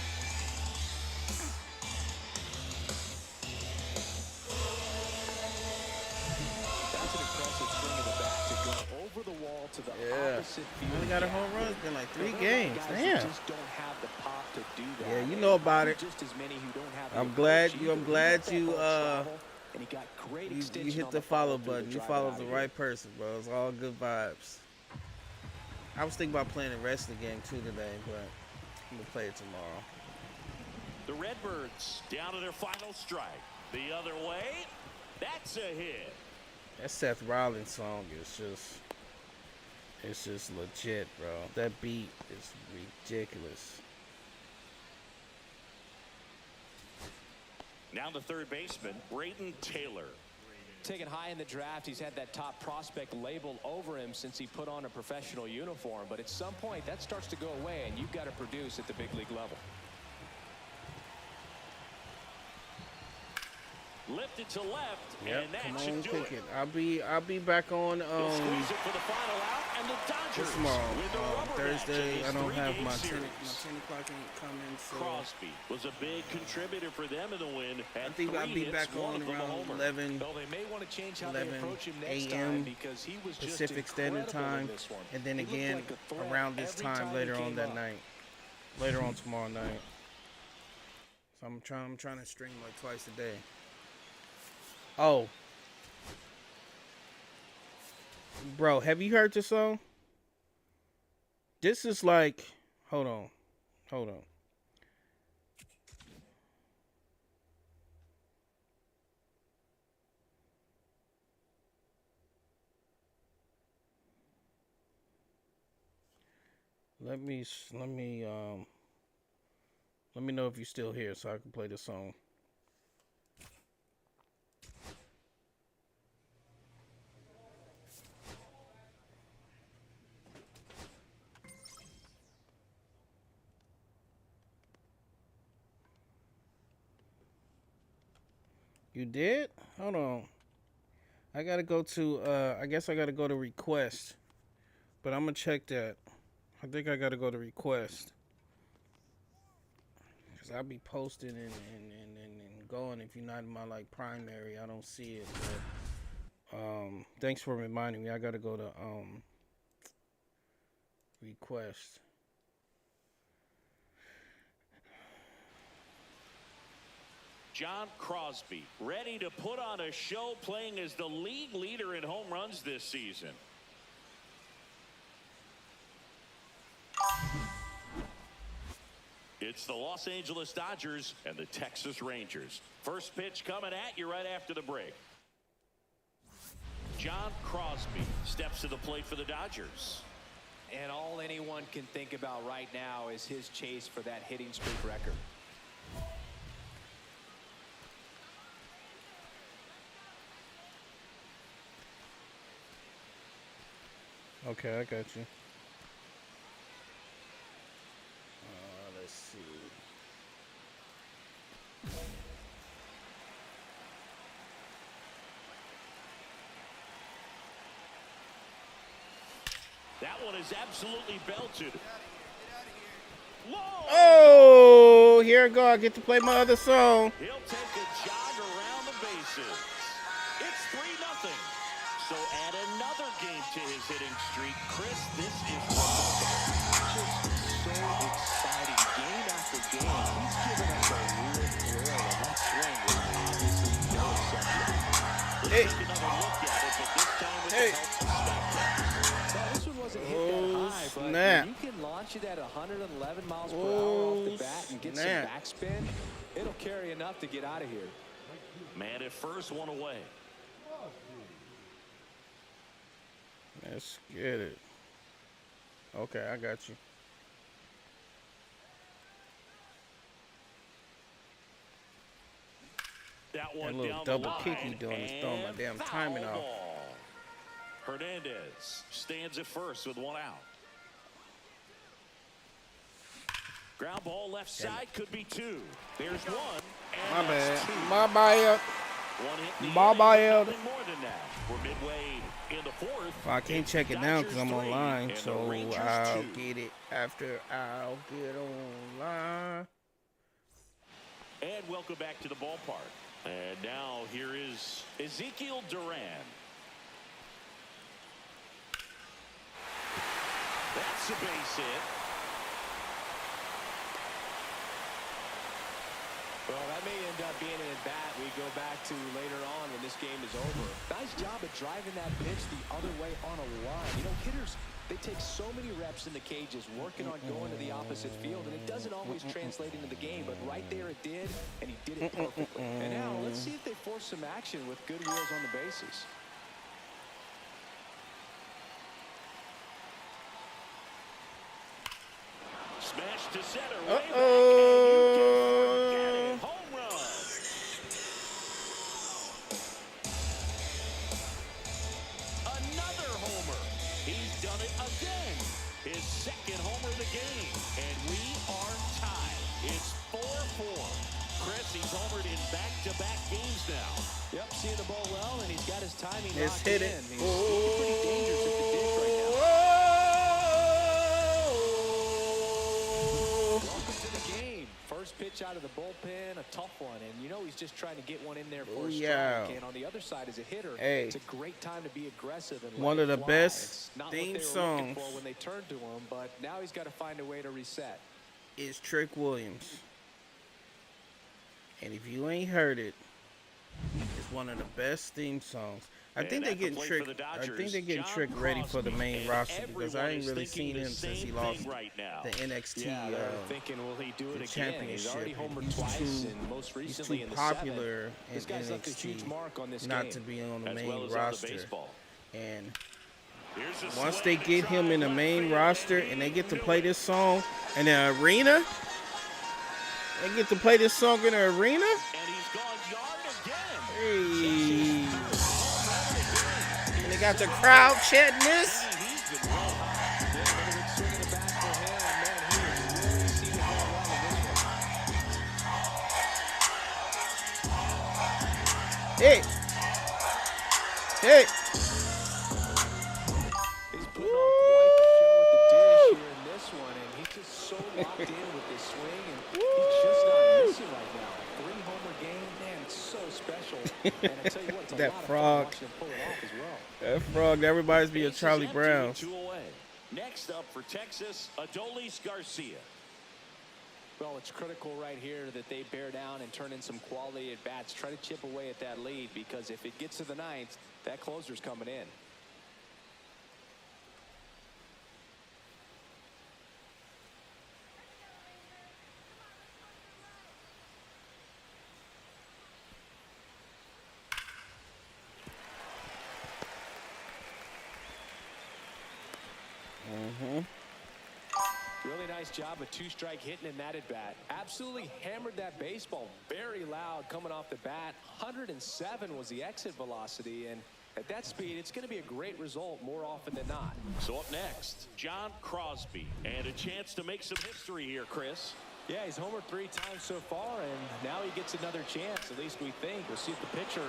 That's an impressive swing of the bat to go over the wall to the Yeah. opposite field. Only got a home run. It's been like 3 games. Guys who Damn. just don't have the pop to do that. Yeah, you know about it. Just as many who don't have the I'm glad approach you. I'm either. glad He got you. that ball travel, and he got great You extension hit on the follow through to button. You drive it followed out the of right here. person, bro. It's all good vibes. I was thinking about playing the rest of the game too today, but I'm gonna play it tomorrow. The Redbirds down to their final strike. The other way. That's a hit. That Seth Rollins song is it's just legit, bro. That beat is ridiculous. Now the third baseman, Braden Taylor. Taken high in the draft, he's had that top prospect label over him since he put on a professional uniform. But at some point, that starts to go away, and you've got to produce at the big league level. Lifted to left, Yep, and that come should on, do kick it. it. I'll be back on They'll squeeze it for the final out, and the Dodgers tomorrow. with the rubber match Thursday. in this I don't have three-game my 10 series. o'clock ain't coming, so Crosby was a big contributor for them in the win. I think I'll be back on around 11 Well, they may want to change how they 11 approach him next a.m. time because he was just Pacific Standard incredible in Time, this one. and then He looked again like a threat around this every time he later on came that up. night. Later on tomorrow night. So I'm trying to stream like twice a day. Oh, bro, have you heard this song? This is like, hold on. Let me know if you're still here so I can play this song. You did? Hold on. I gotta go to I guess I gotta go to request. But I'm gonna check that. I think I gotta go to request. Cause I'll be posting and going if you're not in my like primary. I don't see it. But thanks for reminding me. I gotta go to request. John Crosby, ready to put on a show, playing as the league leader in home runs this season. It's the Los Angeles Dodgers and the Texas Rangers. First pitch coming at you right after the break. John Crosby steps to the plate for the Dodgers. And all anyone can think about right now is his chase for that hitting streak record. Okay, I got you. Let's see. That one is absolutely belted. Low. Oh, here I go. I get to play my other song. He'll take a jog around the bases. It's 3-0. So add another game to his hitting streak. Chris, this is So exciting, game after game. He's given us a real thrill, and that swing was obviously no exception. Hey. Take another look at it, but this time with Hey. the help of Spectre. Now, this one wasn't hit Oh, that high, but snap. when you can launch it at 111 miles per hour off the Oh, bat and get snap. some backspin, it'll carry enough to get out of here. Man at first, one away. Let's get it. Okay, I got you. That that one little down double the kick he line, doing is throwing my and damn foul timing off. ball. Hernandez stands at first with one out. Ground ball left side, could be two. There's one. My And that's bad. two. My bad. One hit in the My inning, bad. nothing more than that. We're midway in the fourth. Well, I can't It's check it now because I'm Dodgers 3 online, and the so Rangers I'll 2. get it after I'll get online. And welcome back to the ballpark. And now here is Ezekiel Duran. That's a base hit. Well, that may end up being an at-bat we go back to later on when this game is over. Nice job of driving that pitch the other way on a line. You know, hitters, they take so many reps in the cages working on going to the opposite field, and it doesn't always translate into the game, but right there it did, and he did it perfectly. And now let's see if they force some action with good wheels on the bases. Smash to center. Way back, and you can forget it. Home run. Another homer. He's done it again. His second homer of the game. And we are tied. It's 4-4. Chris, he's homered in back-to-back games now. Yep, seeing the ball well, and he's got his timing Let's locked hit in. it. He's looking pretty dangerous at the ditch right now. Welcome to the game. First pitch out of the bullpen, a tough one, and you know he's just trying to get one in there for a yeah. strike. And on the other side, as a hitter, Hey. it's a great time to be aggressive and One let of it the fly. best It's not theme what they were looking songs. for when they turned to him, but now he's got to find a way to reset. It's Trick Williams. And if you ain't heard it, it's one of the best theme songs. I And think they at the getting plate Trick. for the I Dodgers, think they're getting John Trick ready for the Crosby, main and roster because I everyone ain't is really thinking seen the him since he same lost thing right now. the NXT. Yeah, they're thinking, will he do it the again? He's already championship. homered He's twice, too- and most He's recently too in the popular seventh. in This guy's left a huge NXT mark on this not game. to be on the As main well as on the roster. baseball. And Here's a once swing they to get him try in the left main field, roster and and they he get to knew play it. this song in the arena, they get to play this song in the arena. And he's gone yard again. Hey. And they got the crowd chanting this. He's been well hot. Yeah, another big swing in the back for him. Man, he has really seen it go well in this one. Hey. Hey. He's putting on quite the show at the dish here in this one, and he's just so locked in with this swing, and he's just not missing right now. A 3-homer game, man, it's so special. And I tell you what, it's a That lot frog. of fun watching him pull it off as well. That frog, that reminds me of Bases Charlie empty Brown. with 2 away. Next up for Texas, Adolis Garcia. Well, it's critical right here that they bear down and turn in some quality at bats. Try to chip away at that lead, because if it gets to the ninth, that closer's coming in. Really nice job of 2-strike hitting in that at bat. Absolutely hammered that baseball. Very loud coming off the bat. 107 was the exit velocity, and at that speed, it's going to be a great result more often than not. So up next, John Crosby. And a chance to make some history here, Chris. Yeah, he's homered 3 times so far, and now he gets another chance, at least we think. We'll see if the pitcher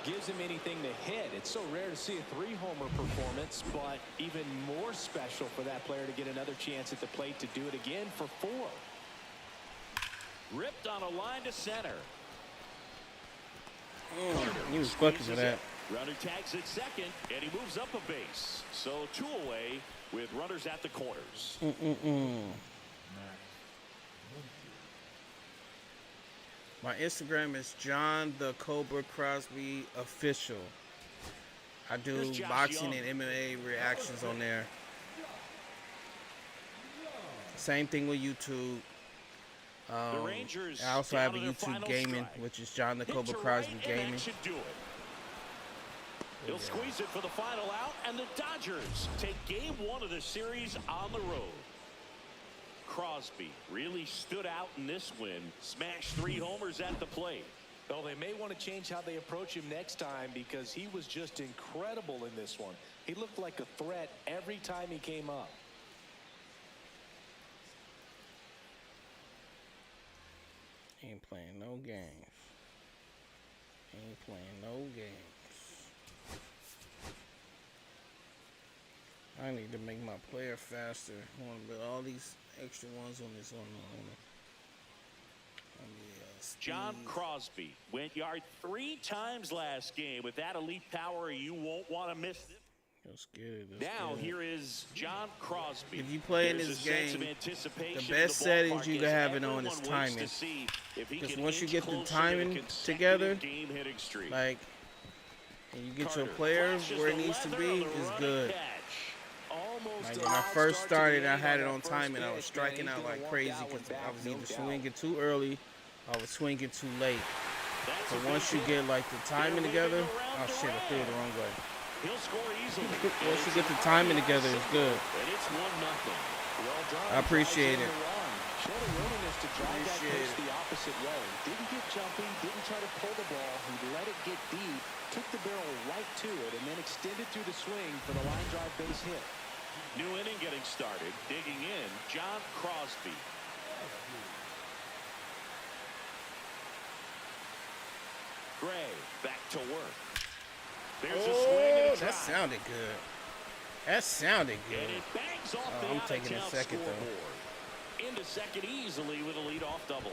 gives him anything to hit. It's so rare to see a 3-homer performance, but even more special for that player to get another chance at the plate to do it again for 4. Ripped on a line to center. He was fucking for that. Runner tags at second, and he moves up a base. So 2 away with runners at the corners. My Instagram is John the Cobra Crosby Official. I do Here's Josh boxing Young. and MMA reactions on there. Same thing with YouTube. The Rangers I also down have a to their YouTube final gaming, strike. which is John the Hit Cobra to Crosby right, and Gaming. that should do it. He'll squeeze it for the final out, and the Dodgers take game 1 of the series on the road. Crosby really stood out in this win. Smashed 3 homers at the plate. Well, they may want to change how they approach him next time because he was just incredible in this one. He looked like a threat every time he came up. Ain't playing no games. Ain't playing no games. I need to make my player faster. I want to build all these extra ones on this on the John Crosby went yard 3 times last game. With that elite power, you won't want to miss this. Let's get it. Now here is John Crosby. If you play in this game, the best settings you can have it on is timing. Because once you get the timing together, like, and you get your player where it needs to be, is good. Like when I first started, I had it on timing. I was striking out like crazy because I was either swinging too early, or I was swinging too late. So once you get like the timing together, oh shit, I threw it the wrong way. Once you get the timing together, it's good. I appreciate it. Appreciate it. The opposite way. Didn't get jumpy, didn't try to pull the ball. He let it get deep, took the barrel right to it, and then extended through the swing for the line drive base hit. New inning getting started. Digging in, John Crosby. Gray back to work. There's a swing and a that sounded good. That sounded good. And it bangs off the I'm taking a out-of-town second though. scoreboard. Into second easily with a leadoff double.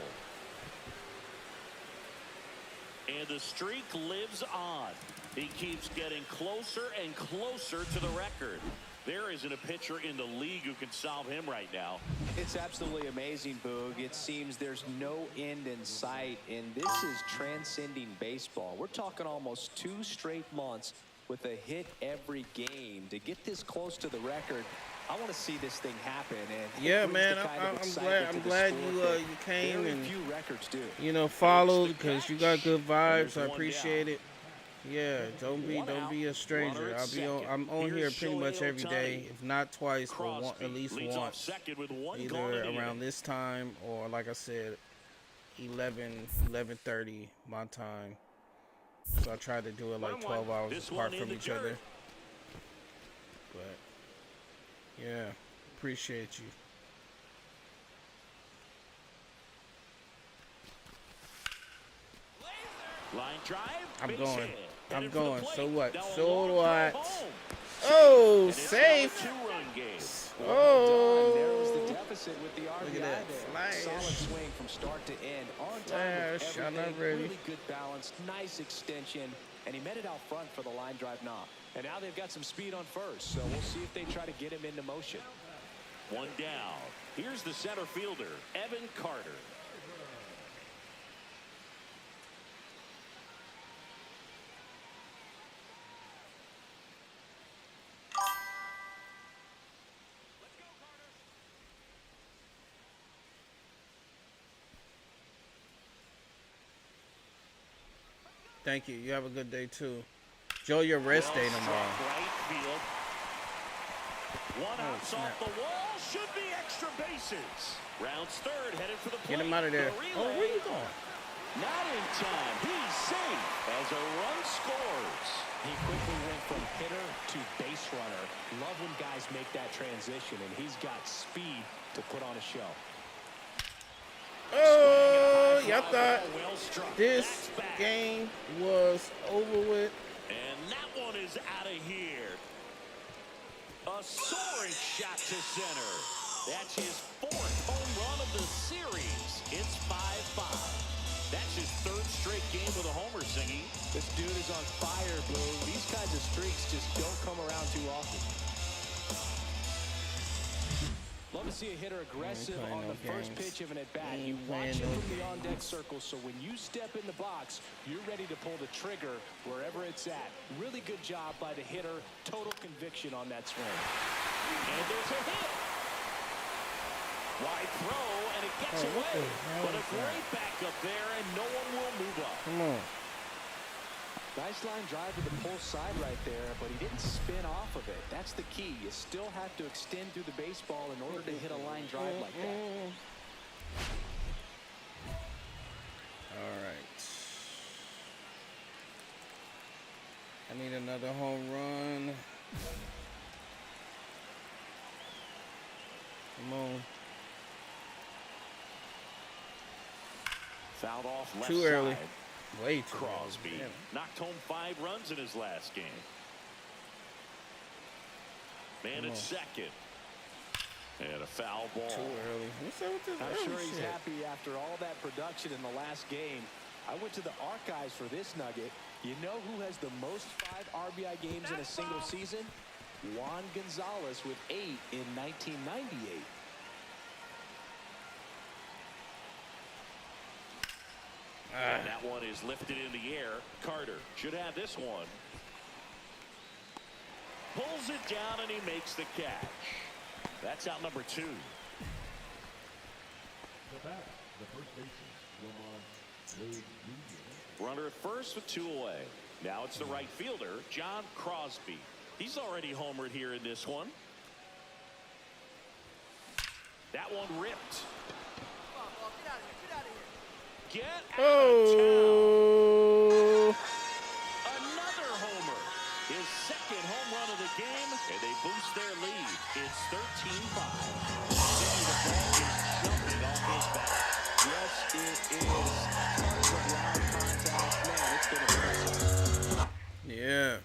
And the streak lives on. He keeps getting closer and closer to the record. There isn't a pitcher in the league who can solve him right now. It's absolutely amazing, Boog. It seems there's no end in sight, and this is transcending baseball. We're talking almost 2 straight months with a hit every game. To get this close to the record, I want to see this thing happen. And yeah, man, I'm glad you came and few records do. You know, followed because you got good vibes. I appreciate it. Yeah, don't be a stranger. I'm on here pretty much every day, if not twice, but at least once. Either around this time or, like I said, 11:30 my time. So I try to do it like 12 hours apart from each other. But yeah, appreciate you. Line drive. I'm going. So what? So what? Oh, safe. Oh, Narrows the deficit with the RBI look at that there. flash. Solid swing from start to end. On time with Flash, I'm everything. not ready. Really good balance, nice extension, and he met it out front for the line drive knock. And now they've got some speed on first, so we'll see if they try to get him into motion. One down. Here's the center fielder, Evan Carter. thank you. You have a good day too. Enjoy your rest day tomorrow. Right field. One Oh, outs snap. off the wall. Should be extra bases. Rounds third, headed for the plate. Get him out of there. The Oh, relay. where you going? Not in time. He's safe as a run scores. He quickly went from hitter to base runner. Love when guys make that transition, and he's got speed to put on a show. Oh, y'all thought Well struck. this That's back. game was over with? And that one is out of here. A soaring shot to center. That's his 4th home run of the series. It's 5-5. That's his 3rd straight game with a homer singing. This dude is on fire, Boog. These kinds of streaks just don't come around too often. Love to see a hitter aggressive playing on no the first games. pitch of an at-bat. We You ain't watch playing him no from the on-deck games. circle, so when you step in the box, you're ready to pull the trigger wherever it's at. Really good job by the hitter. Total conviction on that swing. And there's a hit. Wide throw, and it gets Oh, what the away. hell But a is that? great backup there, and no one will move up. Come on. Nice line drive to the pull side right there, but he didn't spin off of it. That's the key. You still have to extend through the baseball in order to hit a line drive like that. All right. I need another home run. Come on. Fouled off left Too early. side. Way too Crosby early. Damn. knocked home 5 runs in his last game. Man at second. And a foul ball. Too early. What's up with this I'm early sure he's shit? happy after all that production in the last game. I went to the archives for this nugget. You know who has the most 5 RBI games in a single season? Juan Gonzalez with 8 in 1998. And that one is lifted in the air. Carter should have this one. Pulls it down and he makes the catch. That's out number 2. The batter, the first baseman, Roman Jr. Runner at first with 2 away. Now it's the right fielder, John Crosby. He's already homered here in this one. That one ripped. Get out of town. Oh. Another homer. His second home run of the game, and they boost their lead. It's 13-5. The ball is jumping off his bat. Yes, it is. Tons of ground contact. Man, it's been impressive. Yeah.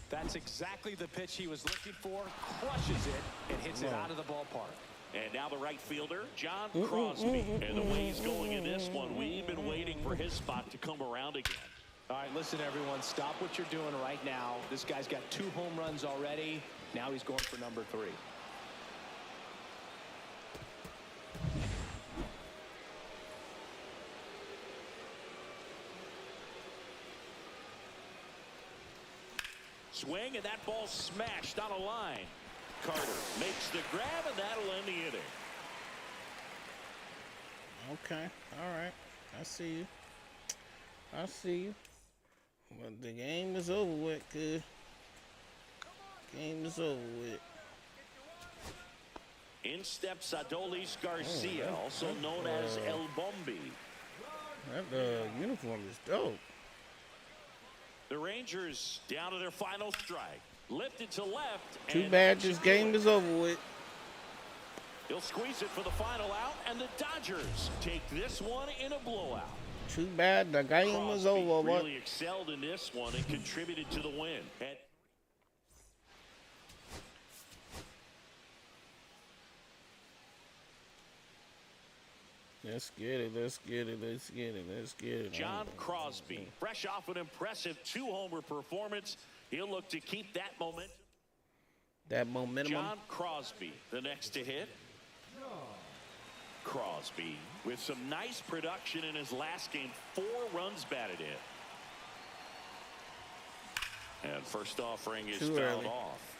That's exactly the pitch he was looking for. Crushes it and hits it out of the ballpark. And now the right fielder, John Crosby. And the way he's going in this one, we've been waiting for his spot to come around again. All right, listen, everyone. Stop what you're doing right now. This guy's got 2 home runs already. Now he's going for number 3. Swing, and that ball smashed on a line. Carter makes the grab, and that'll end the inning. Okay. All right. I see you. I see you. But the game is over with, kid. Game is over with. In steps Adolis Garcia, also known as El Bombi. That uniform is dope. The Rangers down to their final strike. Lifted to left. Too and bad this game is over with. He'll squeeze it for the final out, and the Dodgers take this one in a blowout. Too bad the game is Crosby over. What? really excelled in this one and contributed to the win. Let's get it. Let's get it. Let's get it. Let's get it. John Crosby, fresh off an impressive 2-homer performance. He'll look to keep that momentum. That momentum. John Crosby, the next to hit. Crosby with some nice production in his last game. 4 runs batted in. And first offering is fouled off.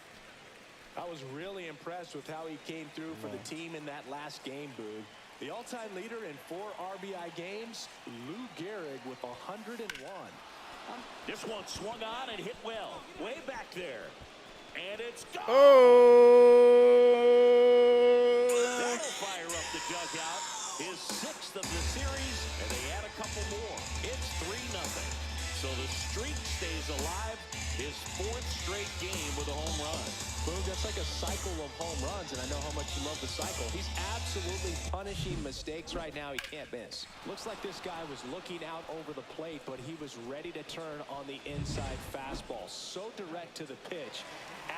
I was really impressed with how he came through for the team in that last game, Boog. The all-time leader in 4 RBI games, Lou Gehrig with 101. This one swung on and hit well. Way back there. And it's gone. Oh! That'll fire up the dugout. His 6th of the series, and they add a couple more. It's 3-0. So the streak stays alive. His 4th straight game with a home run. Boog, that's like a cycle of home runs, and I know how much you love the cycle. He's absolutely punishing mistakes right now he can't miss. Looks like this guy was looking out over the plate, but he was ready to turn on the inside fastball. So direct to the pitch,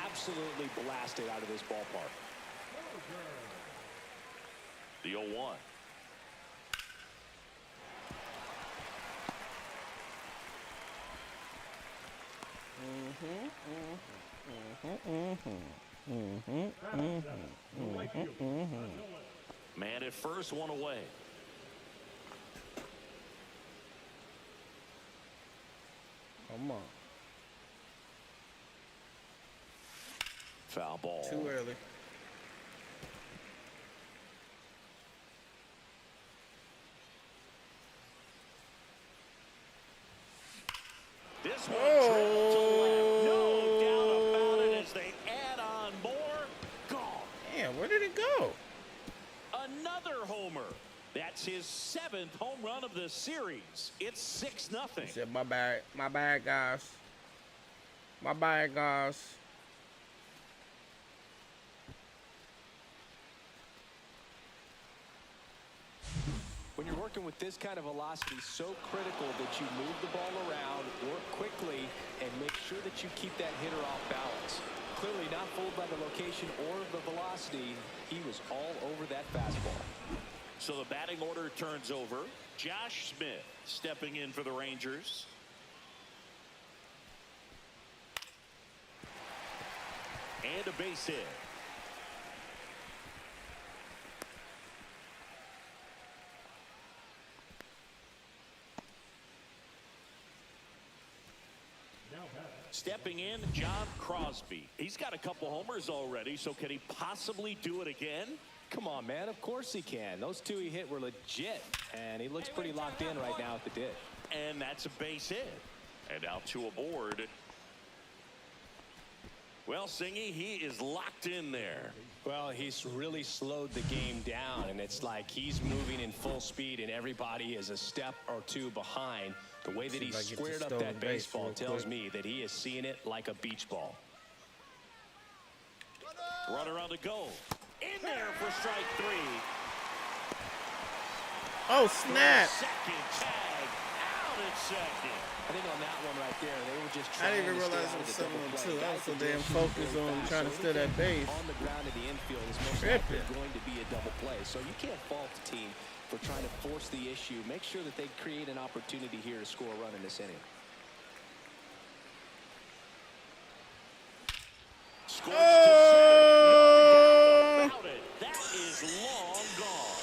absolutely blasted out of this ballpark. The 0-1. Man at first, 1 away. Come on. Foul ball. Too early. This one drilled to left. No doubt about it as they add on more. Gone. Damn, where did it go? Another homer. That's his 7th home run of the series. It's 6-0. He said, my bad, guys. Bye-bye, guys. When you're working with this kind of velocity, so critical that you move the ball around, work quickly, and make sure that you keep that hitter off balance. Clearly not fooled by the location or the velocity. He was all over that fastball. So the batting order turns over. Josh Smith stepping in for the Rangers. And a base hit. Stepping in, John Crosby. He's got a couple homers already, so can he possibly do it again? Come on, man. Of course he can. Those two he hit were legit, and he looks pretty locked in right now at the dish. And that's a base hit. And now two aboard. Well, Singy, he is locked in there. Well, he's really slowed the game down, and it's like he's moving in full speed, and everybody is a step or two behind. The way that he squared up that baseball tells me that he is seeing it like a beach ball. Runner on the go. In there for strike three. Oh, snap. Second tag. Out at second. I think on that one right there, they were just I trying didn't even to realize stay it out was of the double 7-2. play. I was so Guys, damn the focused on fast, trying to so steal that base. On the ground of the infield is most Tripping. likely going to be a double play. So you can't fault the team for trying to force the issue. Make sure that they create an opportunity here to score a run in this inning. Scores to second. No doubt about it. That is long gone.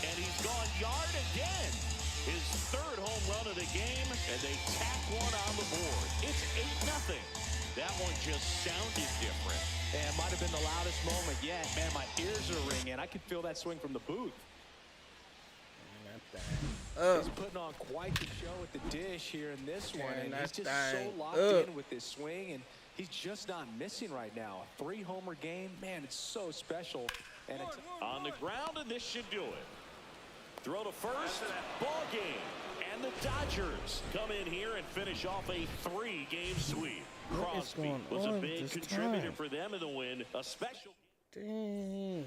And he's gone yard again. His third home run of the game, and they tack one on the board. It's 8-0. That one just sounded different. And it might have been the loudest moment yet. Man, my ears are ringing. I could feel that swing from the booth. He's putting on quite the show at the dish here in this one, and he's just so locked in with this swing, and he's just not missing right now. A 3-homer game, man, it's so special. And it's on the ground, and this should do it. Throw to first, ball game, and the Dodgers come in here and finish off a 3-game sweep. Crosby was a big contributor for them in the win, a special. Dang.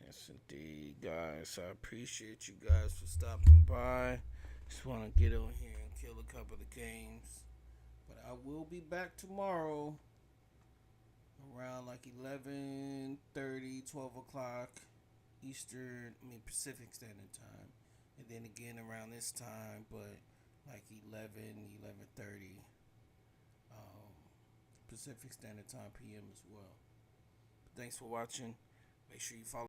Yes, indeed, guys. I appreciate you guys for stopping by. Just want to get on here and kill a couple of games. But I will be back tomorrow around like 11:30, 12 o'clock Eastern, Pacific Standard Time. And then again around this time, but like 11:30 Pacific Standard Time PM as well. But thanks for watching. Make sure you follow